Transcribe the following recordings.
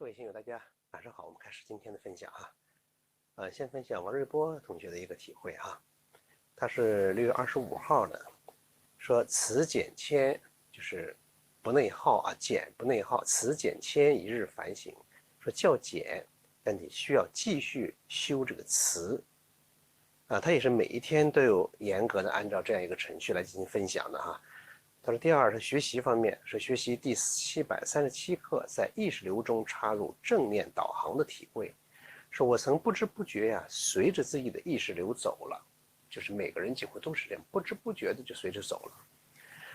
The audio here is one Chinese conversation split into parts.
各位亲友，大家晚上好，我们开始今天的分享啊。先分享王瑞波同学的一个体会啊，他是6月25号的，说辞减谦就是不内耗啊，减不内耗，辞减谦一日反省，说叫减，但你需要继续修这个辞啊，他也是每一天都有严格的按照这样一个程序来进行分享的哈。他说第二是学习方面，是学习第737课在意识流中插入正念导航的体会，说我曾不知不觉呀，随着自己的意识流走了，就是每个人几乎都是这样，不知不觉的就随着走了。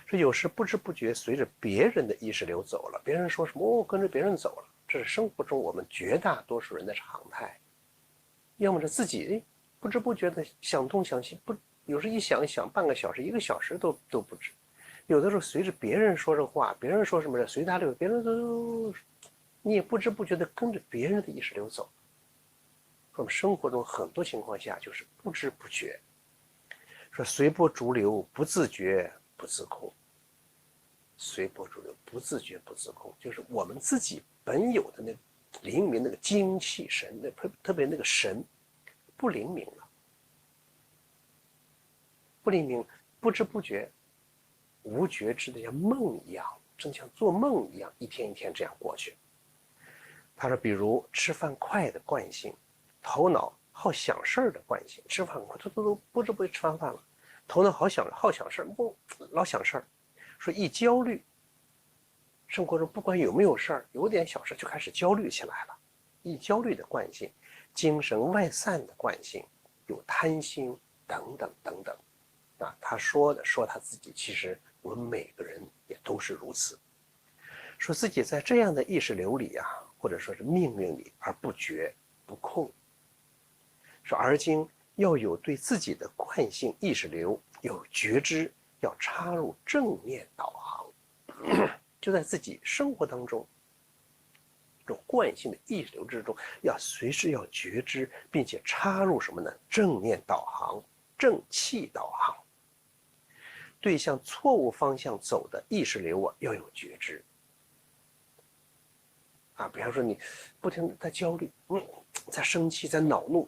说有时不知不觉随着别人的意识流走了，别人说什么跟着别人走了，这是生活中我们绝大多数人的常态。要么是自己不知不觉的想东想西，有时一想半个小时、1个小时都不止。有的时候随着别人说这话，别人说什么的，随他流，别人都，你也不知不觉的跟着别人的意识流走。说我们生活中很多情况下就是不知不觉，说随波逐流，不自觉不自控。随波逐流，不自觉不自控，就是我们自己本有的那个灵敏那个精气神，特别那个神不灵敏了，不灵敏，不知不觉。无觉知的像梦一样，正像做梦一样，一天一天这样过去。他说，比如吃饭快的惯性，头脑好想事儿的惯性，吃饭快，都不知不觉吃完饭了，头脑好想事儿，老想事儿。说一焦虑，生活中不管有没有事儿，有点小事就开始焦虑起来了。一焦虑的惯性，精神外散的惯性，有贪心等等等等。啊，他说他自己，其实我们每个人也都是如此，说自己在这样的意识流里啊，或者说是命运里而不觉不控，说而今要有对自己的惯性意识流有觉知，要插入正念导航，就在自己生活当中这种惯性的意识流之中，要随时要觉知，并且插入什么呢？正念导航，正气导航。对向错误方向走的意识流要有觉知啊！比方说你不停地在焦虑，在生气，在恼怒，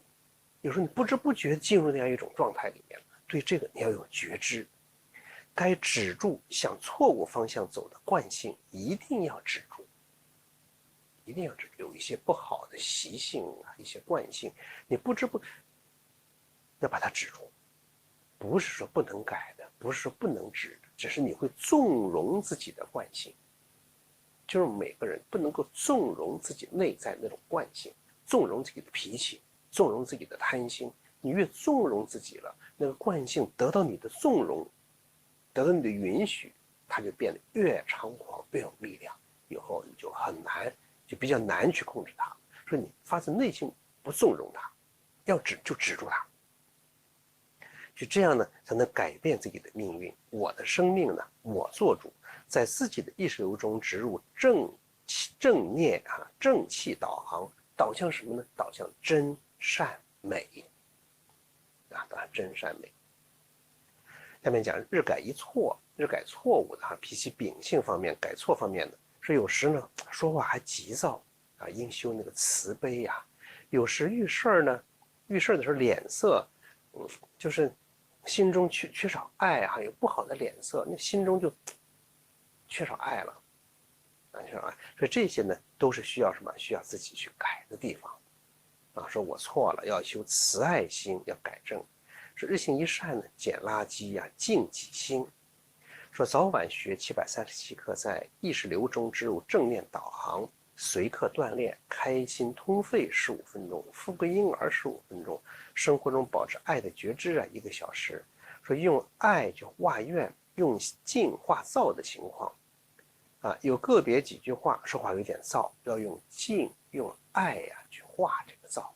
有时候你不知不觉进入那样一种状态里面，对这个你要有觉知，该止住向错误方向走的惯性，一定要止住，一定要止住。有一些不好的习性啊，一些惯性，你不知不要把它止住。不是说不能改的，不是说不能止的，只是你会纵容自己的惯性。就是每个人不能够纵容自己内在那种惯性，纵容自己的脾气，纵容自己的贪心。你越纵容自己了，那个惯性得到你的纵容，得到你的允许，它就变得越猖狂，越有力量。以后你就很难，就比较难去控制它。说你发自内心不纵容它，要止就止住它。就这样呢，才能改变自己的命运。我的生命呢，我做主，在自己的意识流中植入正念啊，正气导航，导向什么呢？导向真善美啊，导向真善美。下面讲日改一错，日改错误的脾气秉性方面改错方面的，说有时呢说话还急躁啊，应修那个慈悲呀。有时遇事呢，遇事的时候脸色，就是心中缺少爱啊，有不好的脸色，那心中就缺少爱了啊，缺少爱。所以这些呢，都是需要什么？需要自己去改的地方啊。说我错了，要修慈爱心，要改正。说日行一善呢，捡垃圾呀，净己心。说早晚学737课，在意识流中植入正念导航，随课锻炼，开心通肺15分钟，富贵婴儿15分钟，生活中保持爱的觉知1个小时。说用爱就化怨，用静化躁的情况啊，有个别几句话说话有点躁，要用静用爱呀去化这个躁。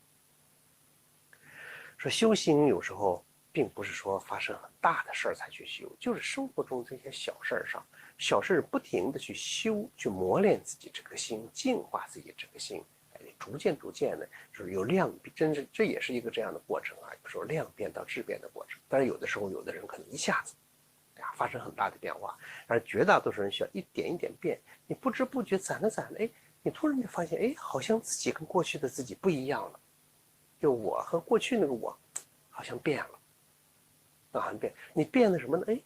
说修行有时候并不是说发生很大的事儿才去修，就是生活中这些小事上，小事不停的去修，去磨练自己这颗心，净化自己这颗心，逐渐的，就是有量变，这也是一个这样的过程啊，有时候量变到质变的过程。但是有的时候，有的人可能一下子，发生很大的变化，而绝大多数人需要一点一点变，你不知不觉攒着，你突然就发现，哎，好像自己跟过去的自己不一样了，就我和过去那个我，好像变了，啊，变，你变的什么呢？哎，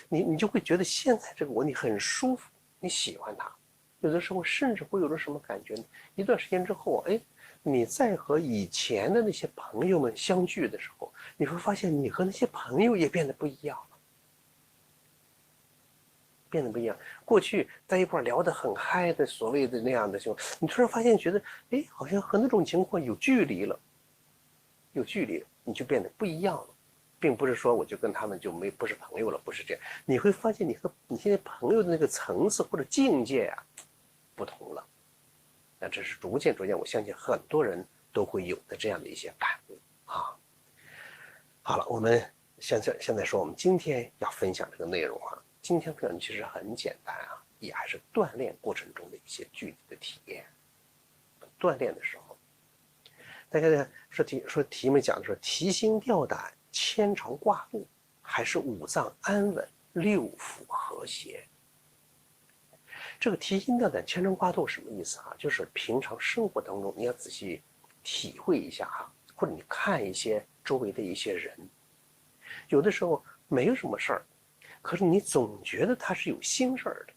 你就会觉得现在这个我你很舒服，你喜欢它，有的时候甚至会有种什么感觉呢？一段时间之后，哎，你再和以前的那些朋友们相聚的时候，你会发现你和那些朋友也变得不一样了，变得不一样。过去在一块聊得很嗨的所谓的那样的时候，你突然发现觉得，哎，好像和那种情况有距离了，有距离，你就变得不一样了。并不是说我就跟他们就不是朋友了，不是这样。你会发现你和你现在朋友的那个层次或者境界啊不同了。那这是逐渐，我相信很多人都会有的这样的一些感悟啊。好了，我们现在说我们今天要分享这个内容啊，今天分享其实很简单啊，也还是锻炼过程中的一些具体的体验。锻炼的时候，大家说题目讲的是提心吊胆、牵肠挂肚，还是五脏安稳、六腑和谐？这个提心吊胆、牵肠挂肚什么意思啊？就是平常生活当中你要仔细体会一下哈，或者你看一些周围的一些人，有的时候没有什么事儿，可是你总觉得他是有心事儿的，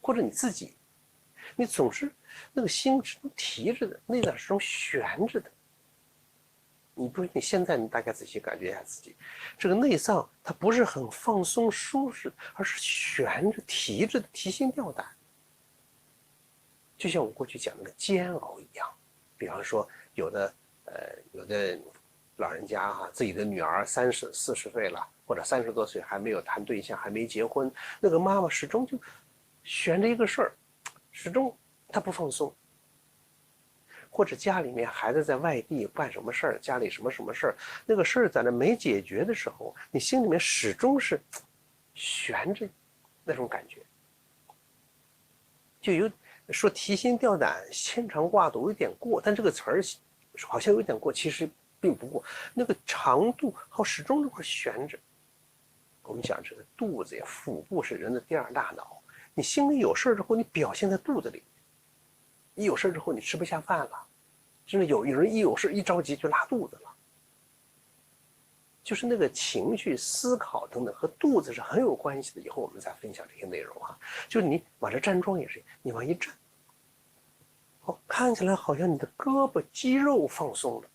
或者你自己，你总是那个心是提着的，内脏是种悬着的。你现在你大概仔细感觉一下自己，这个内脏它不是很放松舒适，而是悬着提着的，提心吊胆。就像我过去讲那个煎熬一样，比方说有的老人家哈，自己的女儿30、40岁了，或者30多岁还没有谈对象，还没结婚，那个妈妈始终就悬着一个事儿，始终她不放松。或者家里面孩子在外地办什么事儿，家里什么事儿，那个事儿在那没解决的时候，你心里面始终是悬着那种感觉，就有说提心吊胆、牵肠挂肚有点过，但这个词儿好像有点过，其实并不过。那个长度好始终那块悬着。我们讲这个肚子呀，腹部是人的第二大脑。你心里有事之后，你表现在肚子里；一有事之后，你吃不下饭了。甚至有人一有事一着急就拉肚子了。就是那个情绪、思考等等和肚子是很有关系的。以后我们再分享这些内容啊。就是你往这站桩也是，你往一站，看起来好像你的胳膊肌肉放松了，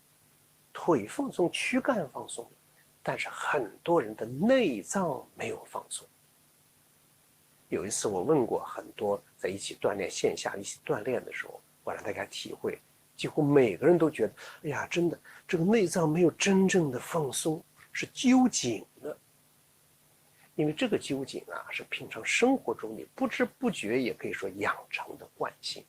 腿放松，躯干放松了，但是很多人的内脏没有放松。有一次我问过很多在一起锻炼线下一起锻炼的时候，我让大家体会，几乎每个人都觉得，哎呀，真的这个内脏没有真正的放松，是揪紧的。因为这个揪紧啊，是平常生活中你不知不觉也可以说养成的惯性。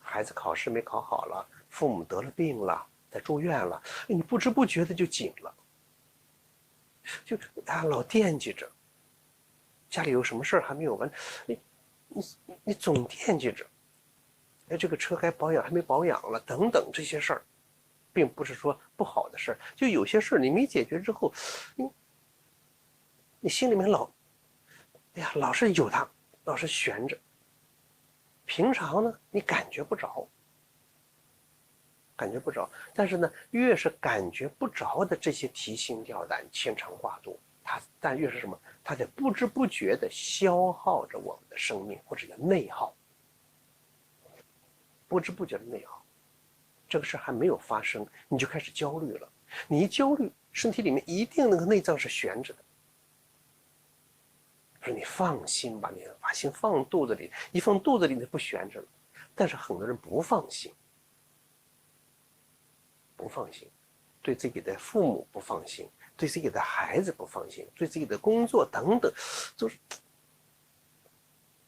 孩子考试没考好了，父母得了病了，在住院了，你不知不觉的就紧了，就老惦记着。家里有什么事还没有完，你总惦记着。哎，这个车该保养还没保养了，等等这些事儿，并不是说不好的事儿，就有些事儿你没解决之后，你心里面哎呀，老是有它，老是悬着。平常呢，你感觉不着，但是呢，越是感觉不着的这些提心吊胆、牵肠挂肚，但越是什么？它在不知不觉的消耗着我们的生命，或者叫内耗。不知不觉的内耗，这个事还没有发生，你就开始焦虑了。你一焦虑，身体里面一定那个内脏是悬着的。说你放心吧，你把心放肚子里，一放肚子里就不悬着了。但是很多人不放心，对自己的父母不放心，对自己的孩子不放心，对自己的工作等等，就是。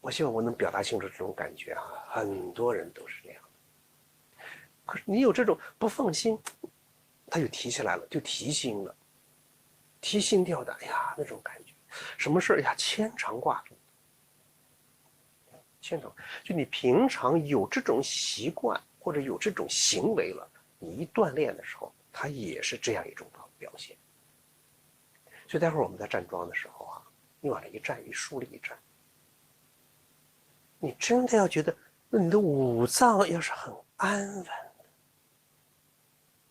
我希望我能表达清楚这种感觉啊，很多人都是这样的。可是你有这种不放心，他就提起来了，就提心了，提心吊胆，哎呀，那种感觉，什么事儿呀，牵肠挂肚。就你平常有这种习惯或者有这种行为了，你一锻炼的时候，它也是这样一种表现。所以待会儿我们在站桩的时候啊，你往这一站，一竖立一站，你真的要觉得那你的五脏要是很安稳，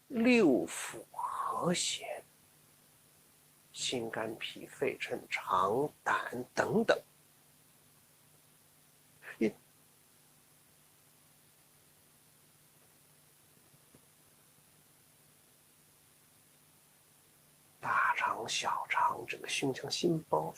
六腑和谐，心肝脾肺肾肠胆等等，大肠小肠整个胸腔心包。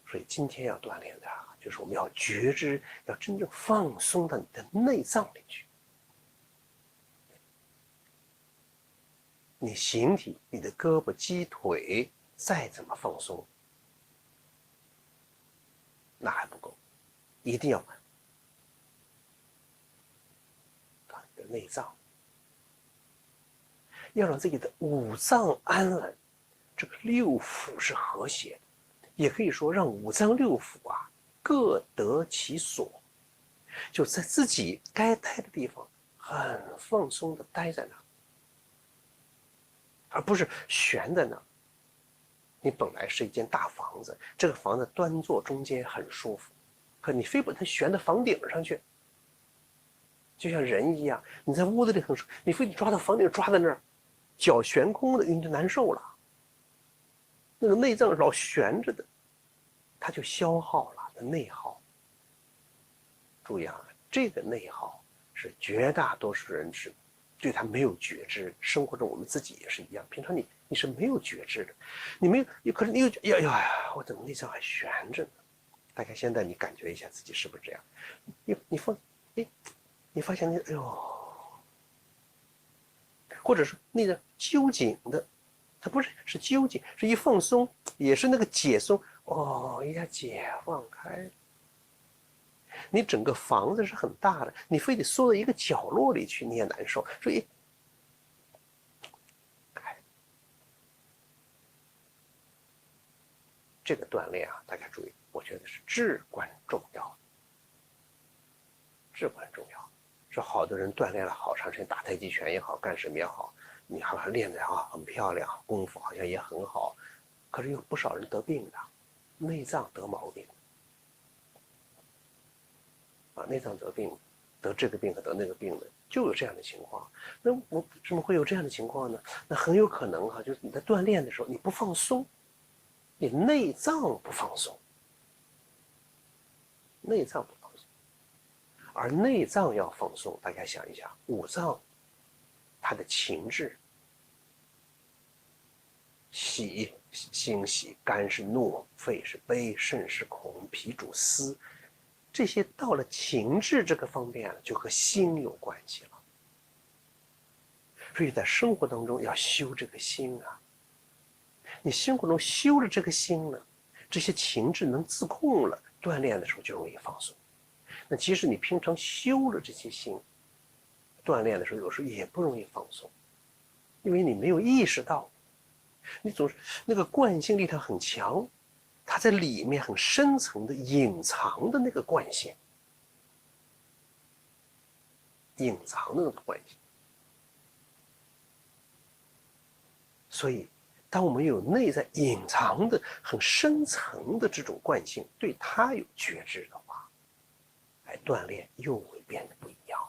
所以今天要锻炼的就是我们要觉知，要真正放松到你的内脏里去。你形体，你的胳膊鸡腿再怎么放松，那还不够，一定要把你的内脏，要让自己的五脏安稳，这个六腑是和谐的。也可以说让五脏六腑各得其所，就在自己该待的地方很放松的待在那，而不是悬在那。你本来是一间大房子，这个房子端坐中间很舒服，可你非把它悬到房顶上去，就像人一样，你在屋子里很舒服，你非得抓到房顶，抓在那儿，脚悬空的，你就难受了。那个内脏老悬着的，它就消耗了，内耗。注意这个内耗是绝大多数人是对他没有觉知。生活中我们自己也是一样，平常你是没有觉知的，你没有，可是你又呀，我怎么内脏还悬着呢？大概现在你感觉一下自己是不是这样？你发现哎呦，或者是内脏揪紧的，它不是揪紧，是一放松，也是那个解松。一下解放开，你整个房子是很大的，你非得缩到一个角落里去，你也难受。所以，这个锻炼大家注意，我觉得是至关重要，至关重要。是好多人锻炼了好长时间，打太极拳也好，干什么也好，你好像练得很漂亮，功夫好像也很好，可是有不少人得病的，内脏得毛病。内脏得病，得这个病和得那个病的，就有这样的情况。那我为什么会有这样的情况呢？那很有可能就是你在锻炼的时候你不放松，你内脏不放松，内脏不放松，而内脏要放松，大家想一想，五脏它的情志，心喜，肝是怒，肺是悲，肾是恐，脾主思。这些到了情志这个方面就和心有关系了。所以在生活当中要修这个心你生活中修了这个心呢，这些情志能自控了，锻炼的时候就容易放松。那即使你平常修了这些心，锻炼的时候有时候也不容易放松，因为你没有意识到，你总是那个惯性力量很强，它在里面很深层的隐藏的那个惯性，隐藏的那个惯性。所以当我们有内在隐藏的很深层的这种惯性，对它有觉知的话，锻炼又会变得不一样。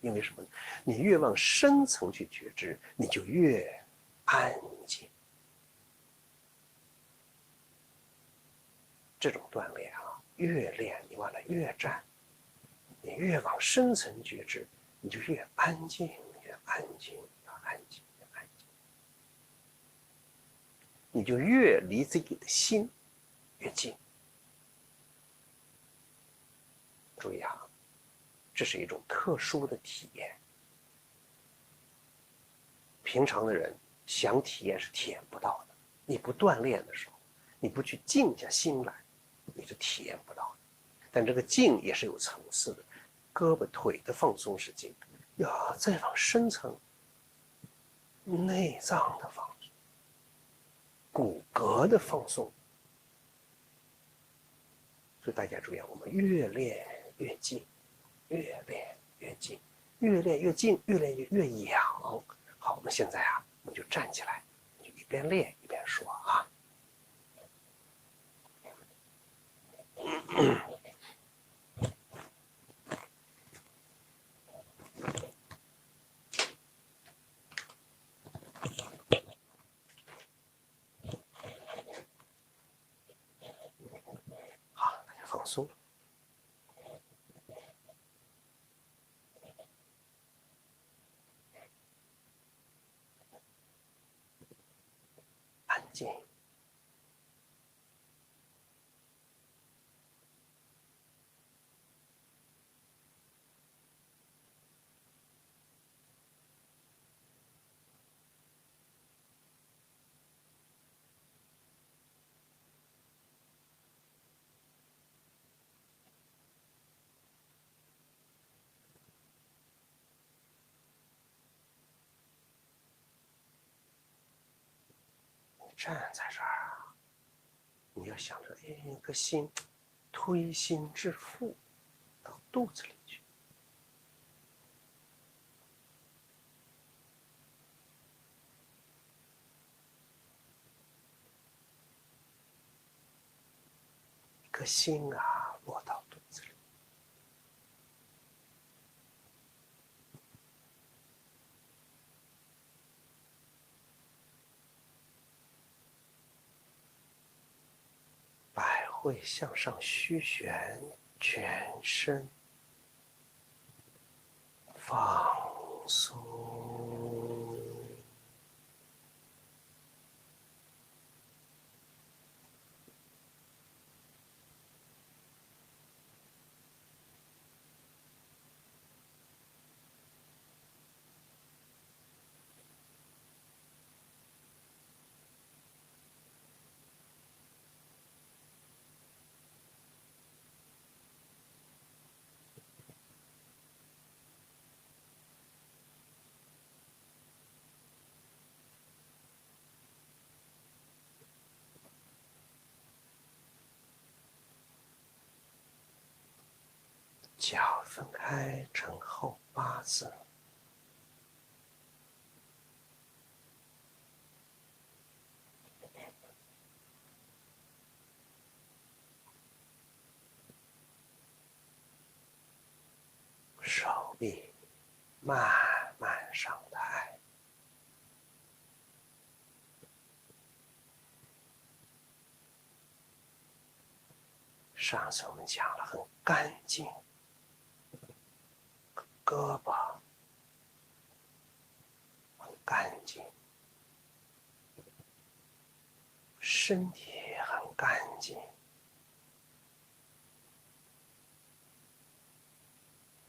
因为什么呢？你越往深层去觉知，你就越安静。这种锻炼越练你往那越站，你越往深层觉知，你就越安静，越安静，越安静，越安静，你就越离自己的心越近。注意这是一种特殊的体验，平常的人想体验是体验不到的。你不锻炼的时候，你不去静下心来，你是体验不到的。但这个静也是有层次的，胳膊腿的放松是静，再往深层，内脏的放松，骨骼的放松。所以大家注意我们越练越静，越练越静，越练越静，越练越痒。好，我们现在我们就站起来，就一边练一边说松。安静。站在这儿，你要想着，哎，那个心推心置腹到肚子里去。一颗心啊，落到肚子里。百会向上虚旋，全身放松。脚分开成后八字，手臂慢慢上抬。上次我们讲了，很干净，胳膊很干净，身体很干净，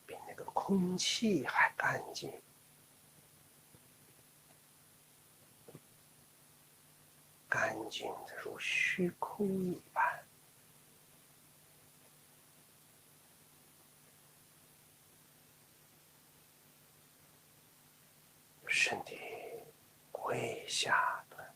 比那个空气还干净，干净的如虚空一般。身体跪下的，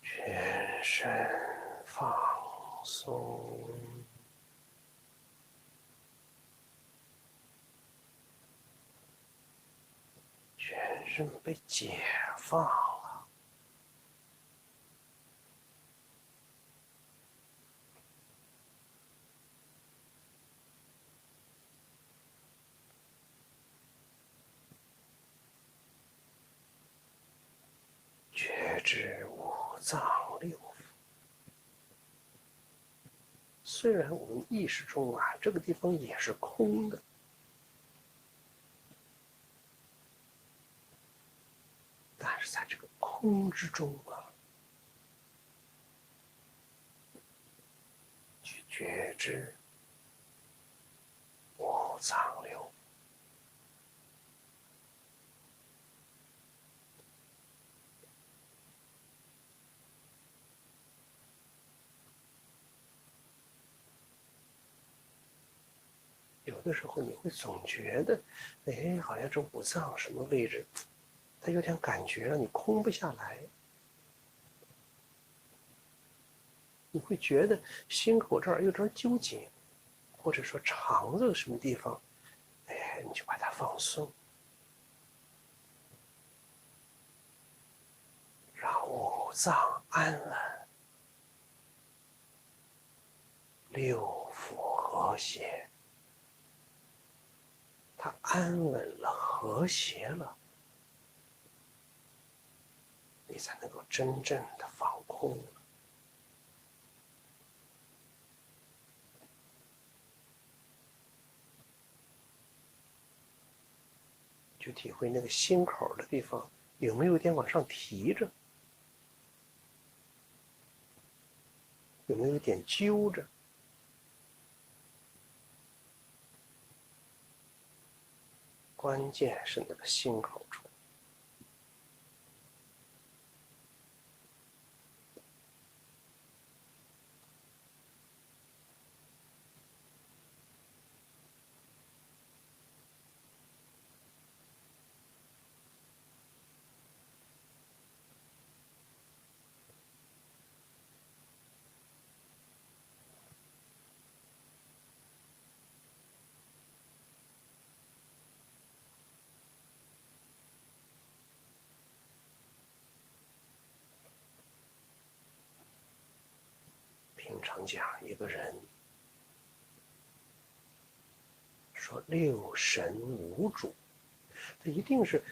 全身放松，全身被解放了。觉知五脏六腑。虽然我们意识中啊，这个地方也是空的，但是在这个空之中啊，去觉知五脏六腑。有的时候你会总觉得，哎，好像这五脏什么位置，它有点感觉让你空不下来。你会觉得心口这儿有点纠结，或者说肠子什么地方，哎，你就把它放松，让五脏安稳，六腑和谐。它安稳了，和谐了，你才能够真正的放空。就体会那个心口的地方有没有点往上提着，有没有点揪着。关键是那个心口处。平常讲一个人说六神无主，他一定是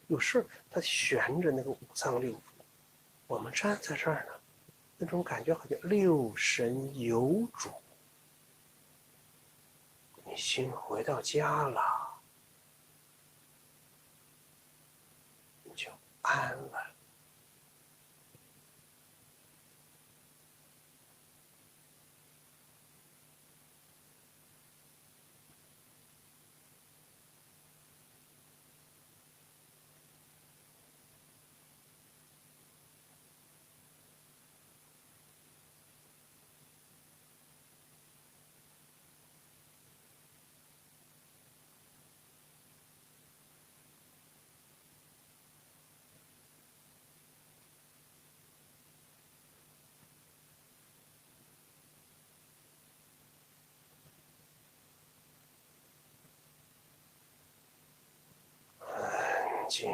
有事他悬着那个五脏六腑。我们站在这儿呢，那种感觉好像六神有主。你心回到家了，你就安了。安静。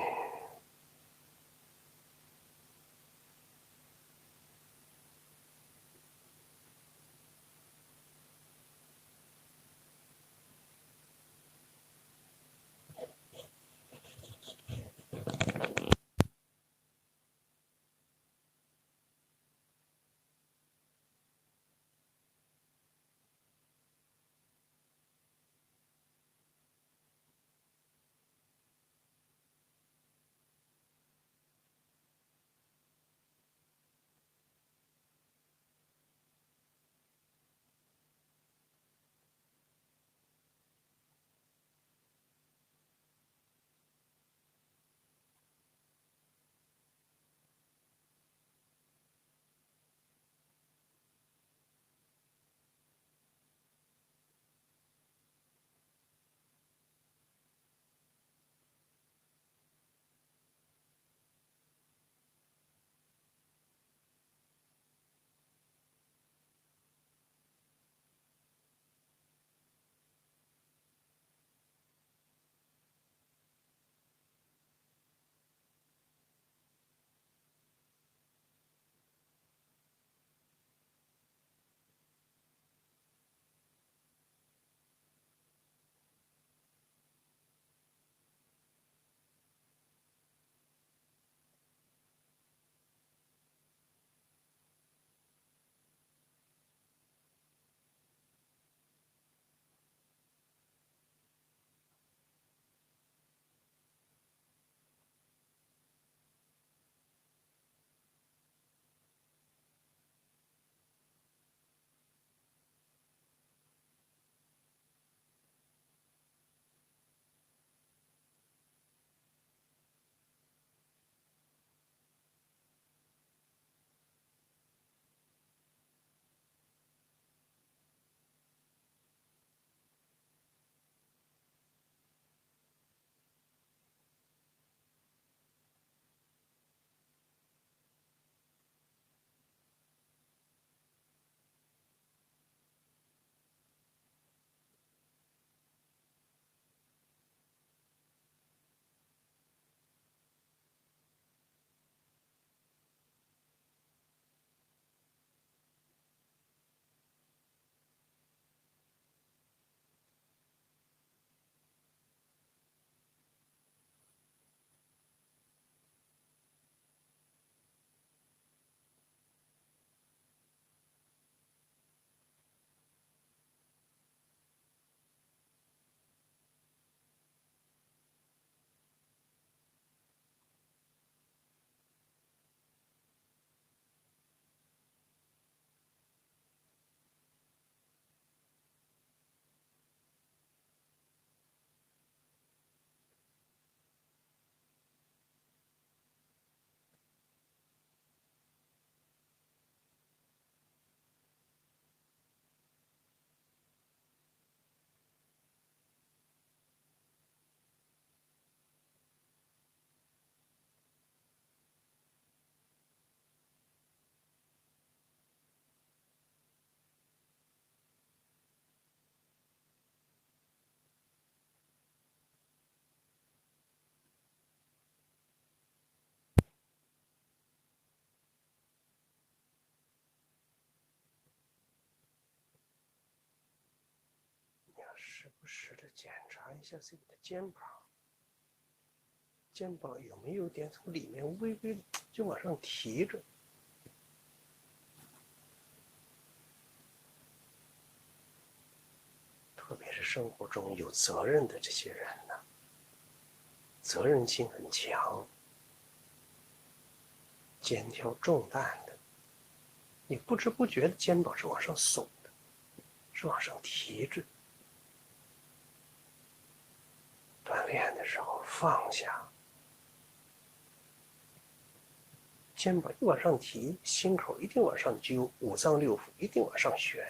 时的检查一下自己的肩膀，肩膀有没有点从里面微微就往上提着。特别是生活中有责任的这些人呢，责任心很强，肩挑重担的，你不知不觉的肩膀是往上耸的，是往上提着。锻炼的时候放下，肩膀一往上提，心口一定往上揪，五脏六腑一定往上旋，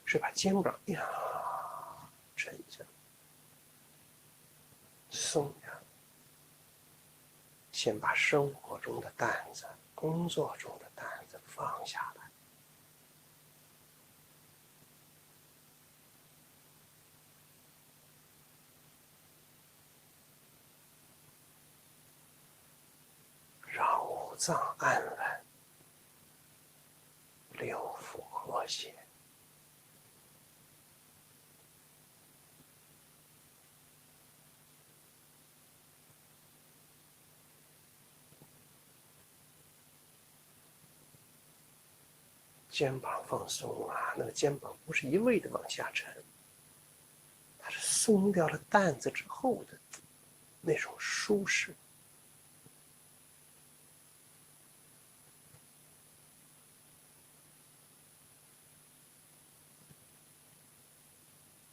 是把肩膀呀沉下，松下。先把生活中的担子、工作中的担子放下来，让五脏安稳，六腑和谐。肩膀放松啊，那个肩膀不是一味的往下沉，它是松掉了担子之后的那种舒适。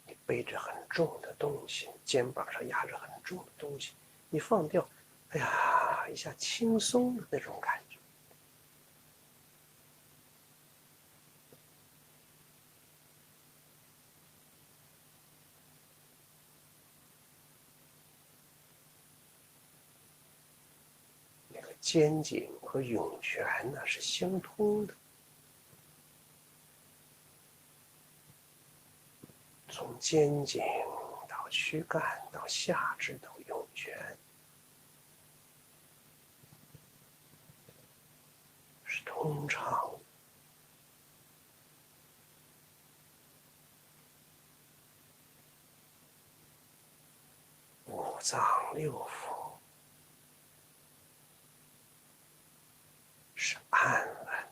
你背着很重的东西，肩膀上压着很重的东西，你放掉，哎呀，一下轻松的那种感觉。那个肩颈和涌泉呢是相通的，从肩颈到躯干到下肢到涌泉，是通畅的。五脏六腑是安稳。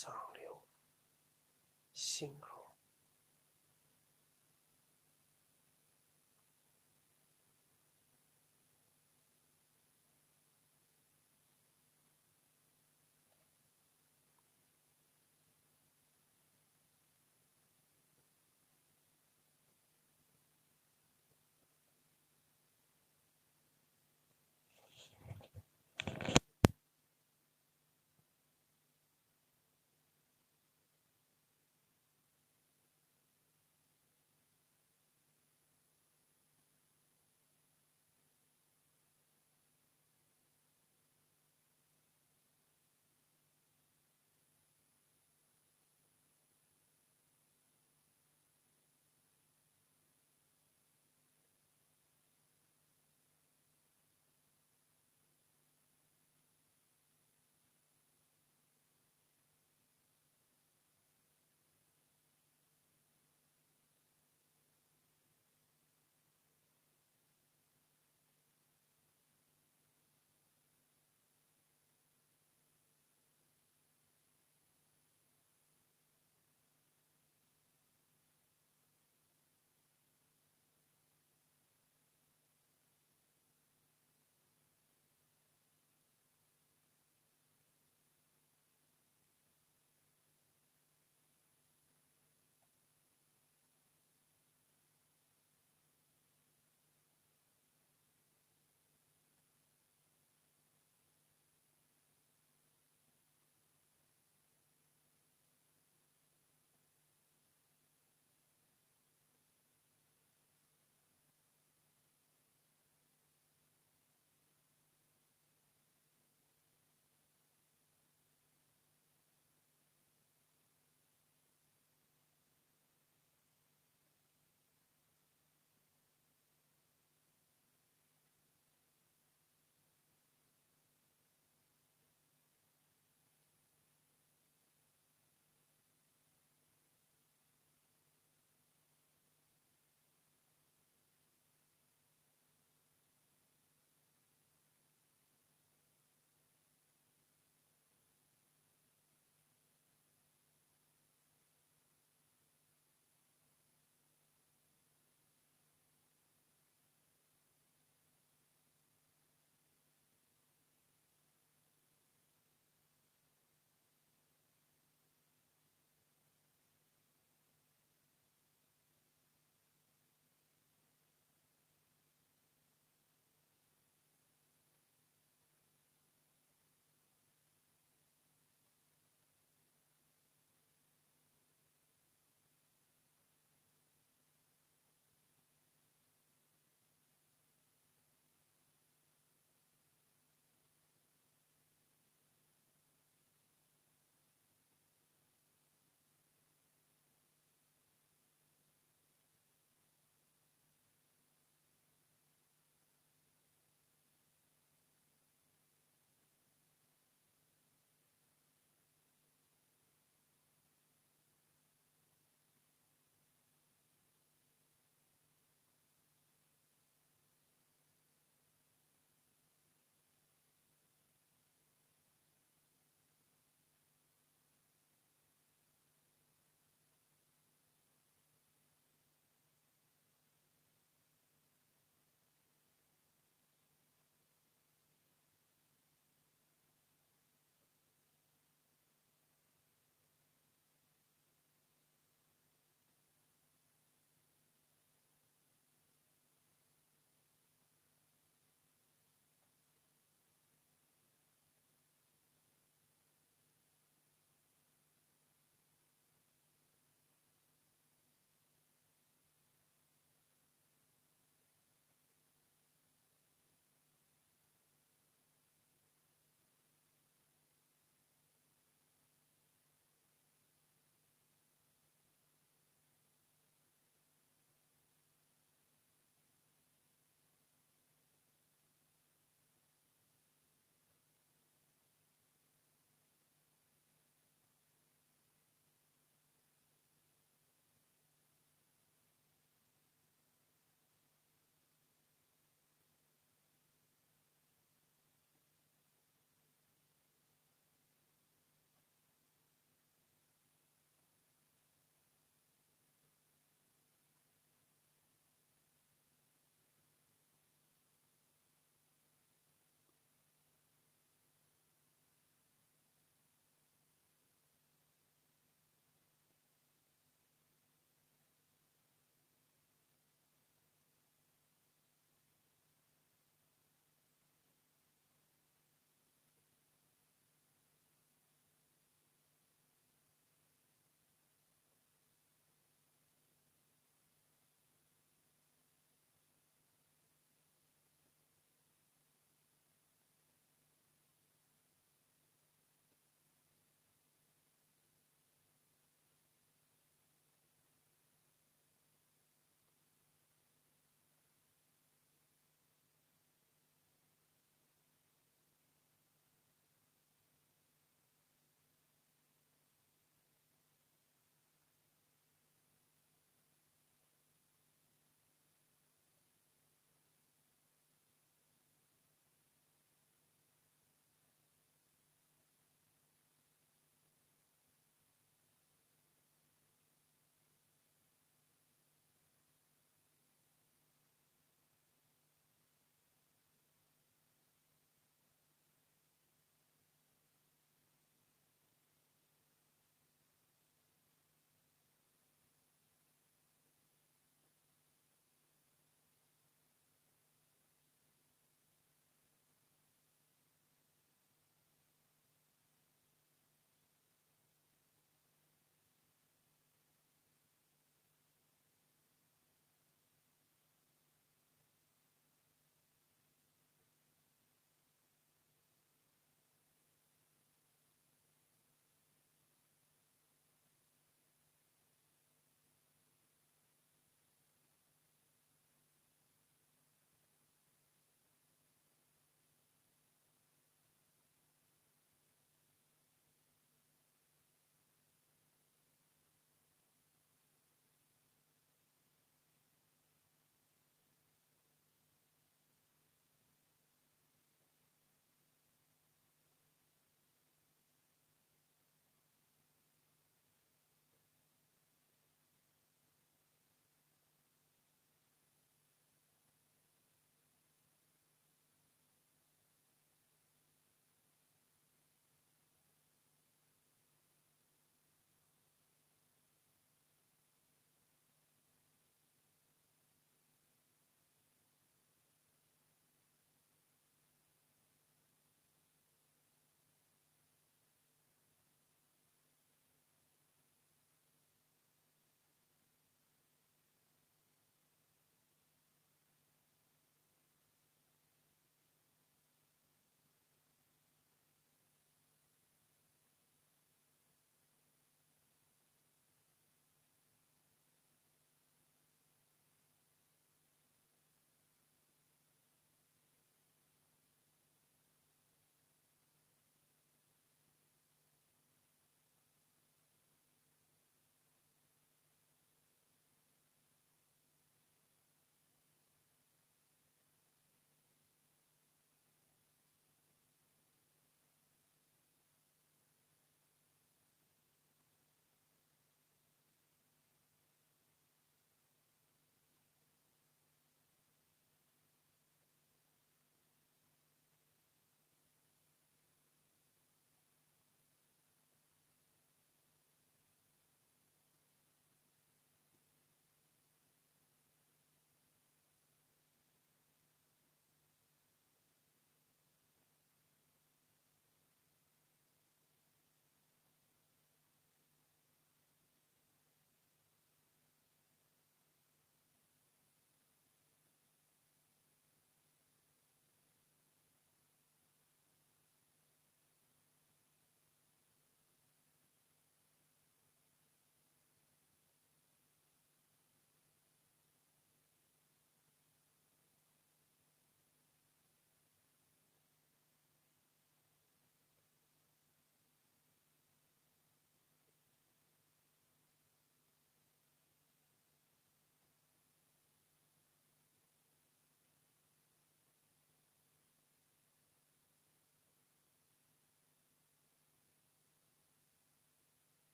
脏流，心口。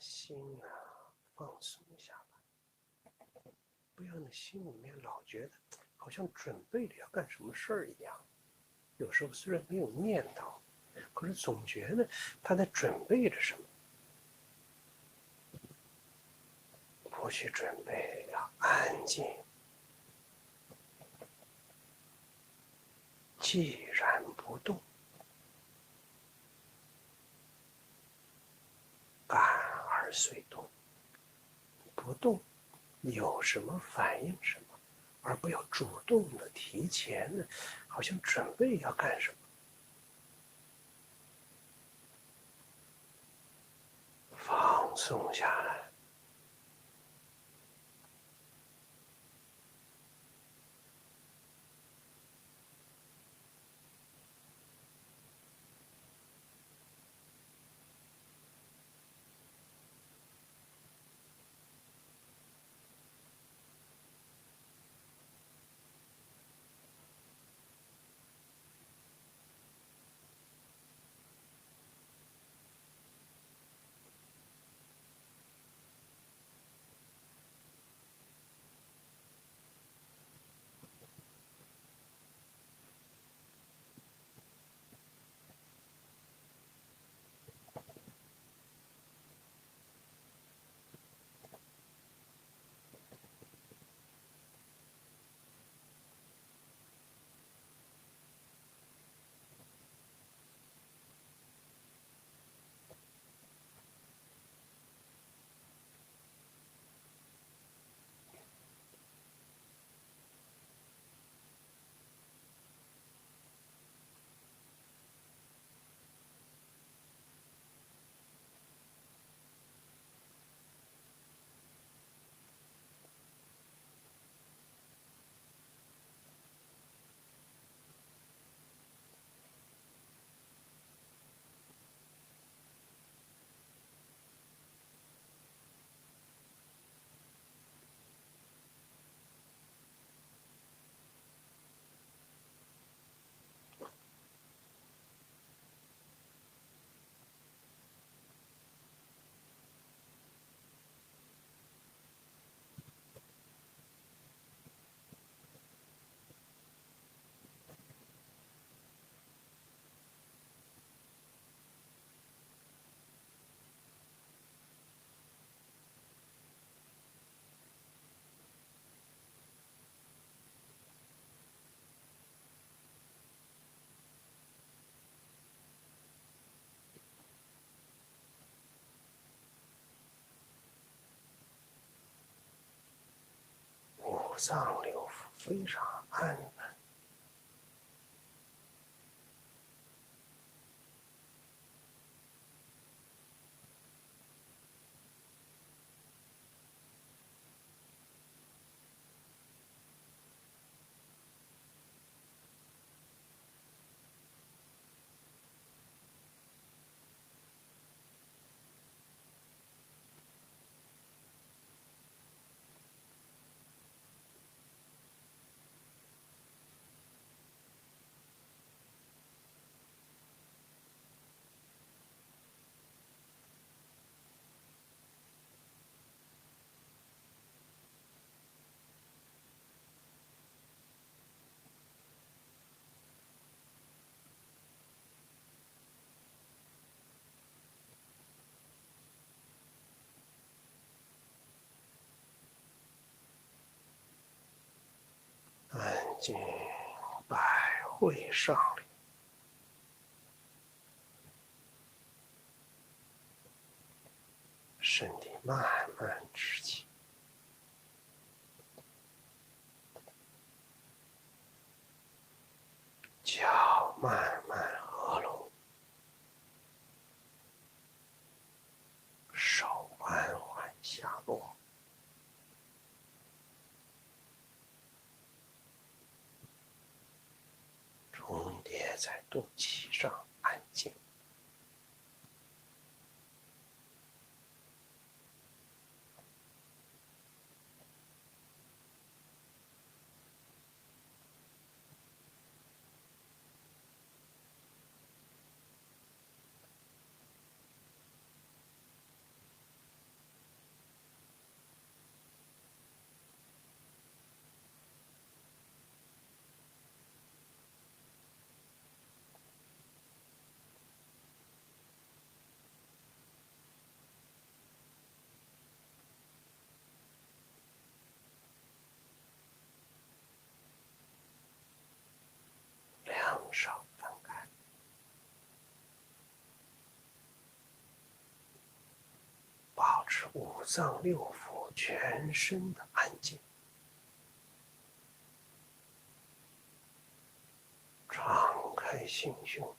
心啊，放松下来，不要你心里面老觉得好像准备着要干什么事儿一样。有时候虽然没有念头，可是总觉得他在准备着什么。不去准备，要安静，寂然不动，感而随动。不动，有什么反应什么，而不要主动的提前的，好像准备要干什么。放松下来。五脏六腑非常安稳。安静，百会上流，身体慢慢直起，脚慢慢合拢，手缓缓下落，重叠在肚脐上，安静。脏六腑全身的安静，敞开心胸，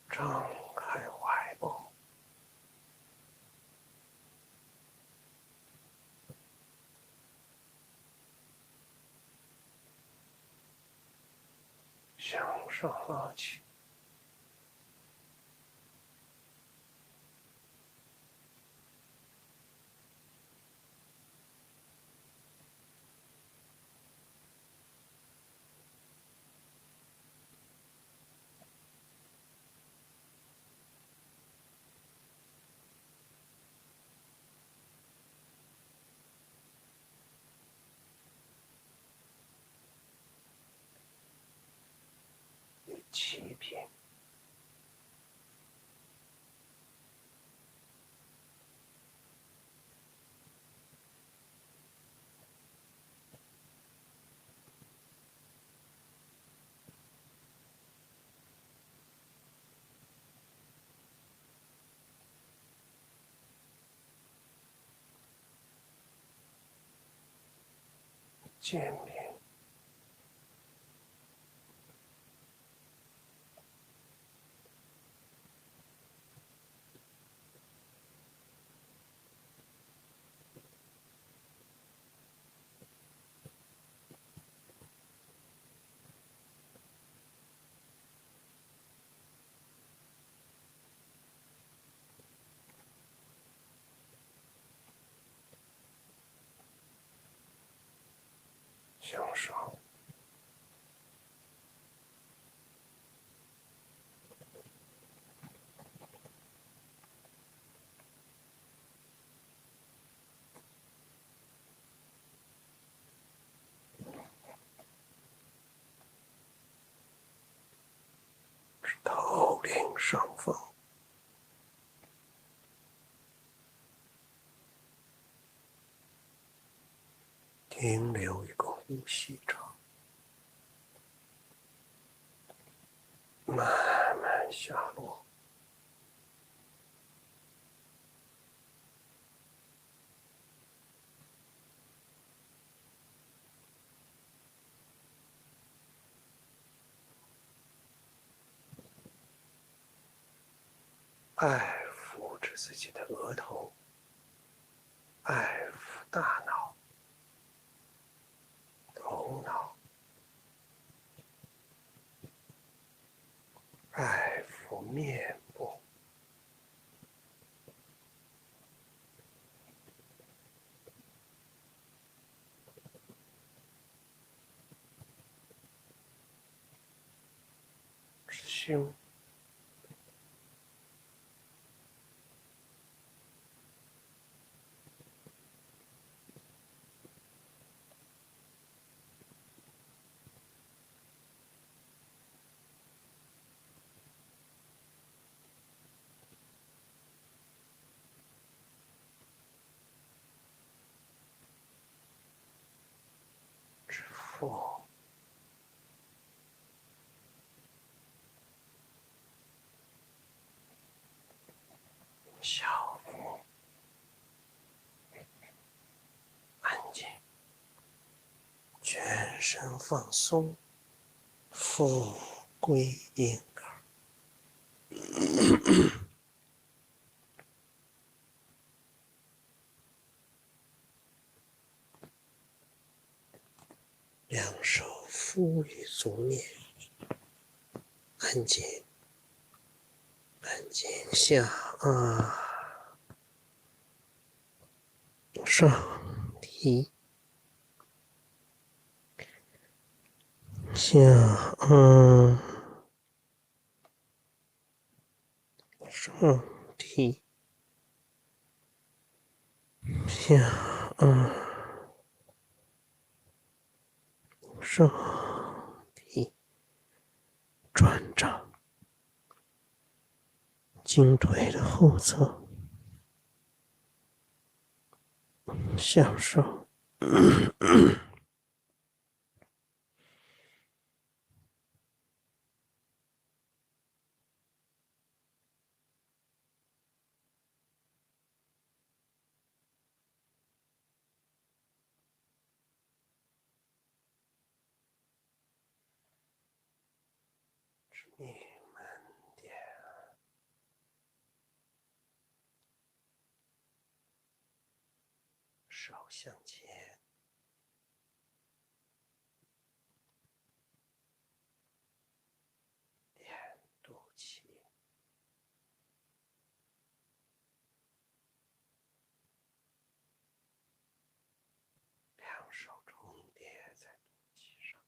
张开怀抱，向上拉起，齐平。肩平，向上，头顶上方，停留一个呼吸场，慢慢下落。爱抚着自己的额头，爱抚大脑、头脑，爱抚面部，胸，指腹，小腹，安静，全身放松，腹归阴坎。两手敷于足面，安静，安静下上提，下上提，下上提，转掌，颈腿的后侧向上，你慢点，手向前，点肚脐，两手重叠在肚脐上。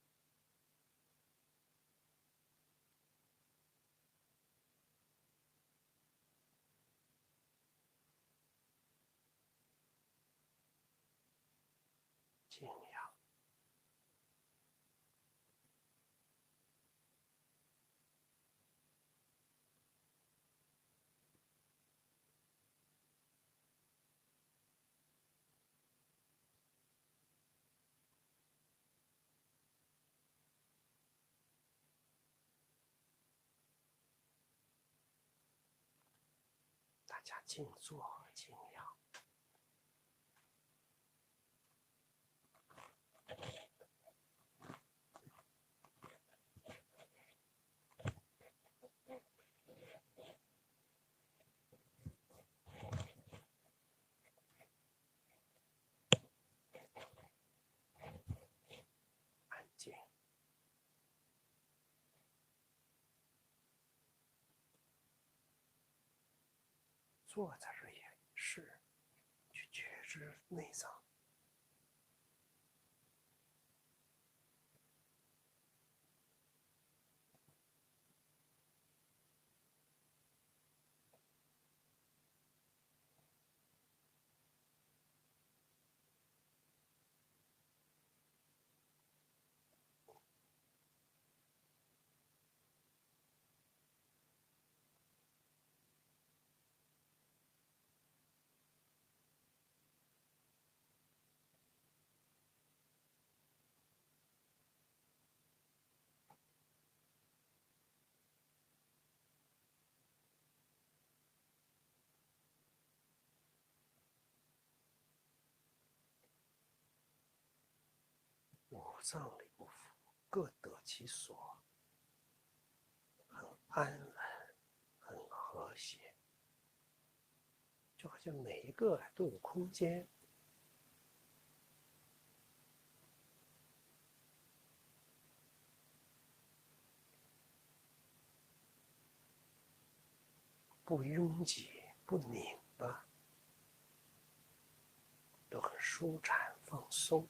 尽量大家静坐，尽量。安静。坐在这也是去觉知内脏。五脏六腑各得其所，很安稳，很和谐，就好像每一个都有空间。不拥挤，不拧巴，都很舒展放松。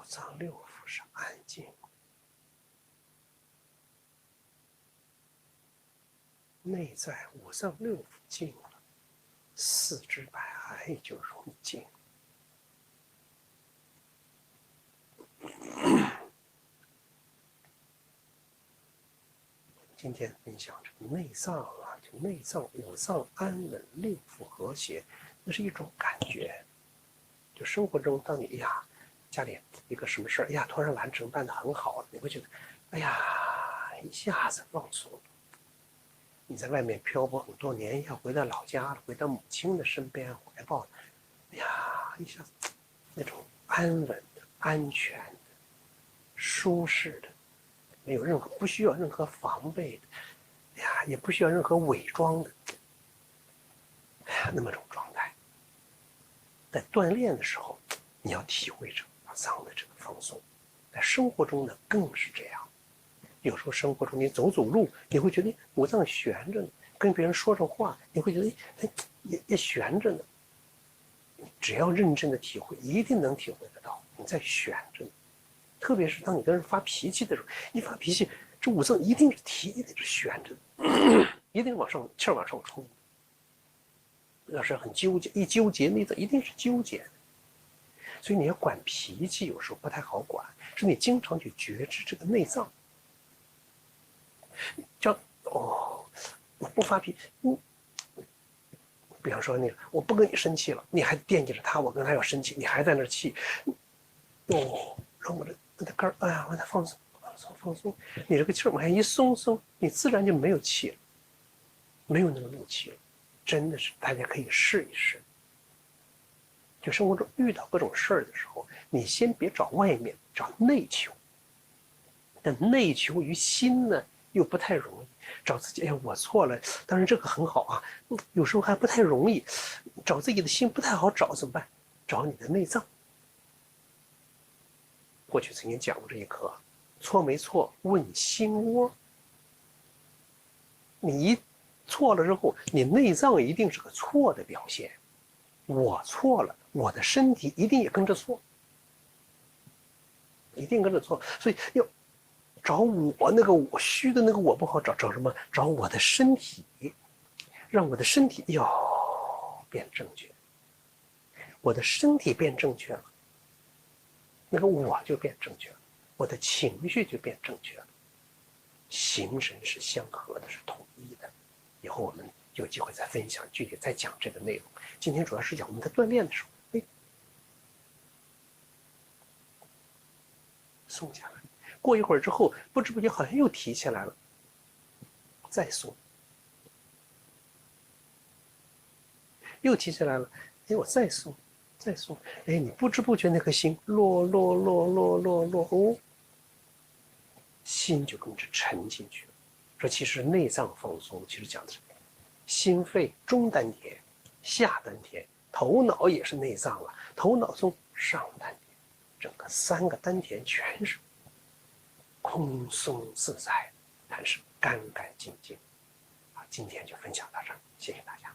脏六腑是安静，内在五脏六腑静了，四肢百骸就容易静。今天分享这个内脏啊，就内脏五脏安稳，六腑和谐，那是一种感觉。就生活中，当你家里一个什么事儿，突然完成办得很好了，你会觉得，一下子放松了。你在外面漂泊很多年，要回到老家了，回到母亲的身边怀抱，一下子那种安稳的、安全的、舒适的。不需要任何防备的，也不需要任何伪装的，那么种状态。在锻炼的时候，你要体会着五脏的这个放松。在生活中呢，更是这样。有时候生活中你走路，你会觉得五脏悬着呢；跟别人说着话，你会觉得也悬着呢。只要认真的体会，一定能体会得到你在悬着呢。特别是当你跟人发脾气的时候，一发脾气，这五脏一定是悬着的，一定气儿往上冲。要是很纠结，一纠结内脏一定是纠结的。所以你要管脾气，有时候不太好管，是你经常去觉知这个内脏。我不发脾气，比方说我不跟你生气了，你还惦记着他，我跟他要生气，你还在那气，让我的肝儿，我在放松，你这个气儿往下一松，你自然就没有气了，没有那个怒气了。真的是大家可以试一试。就生活中遇到各种事儿的时候，你先别找外面，找内求。但内求于心呢，又不太容易。找自己，我错了，当然这个很好啊，有时候还不太容易。找自己的心不太好找，怎么办？找你的内脏。过去曾经讲过这一课，错没错问心窝。你一错了之后，你内脏一定是个错的表现。我错了，我的身体一定也跟着错，一定跟着错。所以要找我虚的那个我不好找，找什么？找我的身体，让我的身体变正确。我的身体变正确了，那个我就变正确了，我的情绪就变正确了，形神是相合的，是统一的。以后我们有机会再分享，具体再讲这个内容。今天主要是讲我们在锻炼的时候，松下来，过一会儿之后，不知不觉好像又提起来了，再松，又提起来了，我再松，你不知不觉那颗心落，心就跟着沉进去了。说其实内脏放松，其实讲的是心肺中丹田、下丹田，头脑也是内脏了，头脑松上丹田，整个3个丹田全是空松自在，但是干干净净。好，今天就分享到这儿，谢谢大家。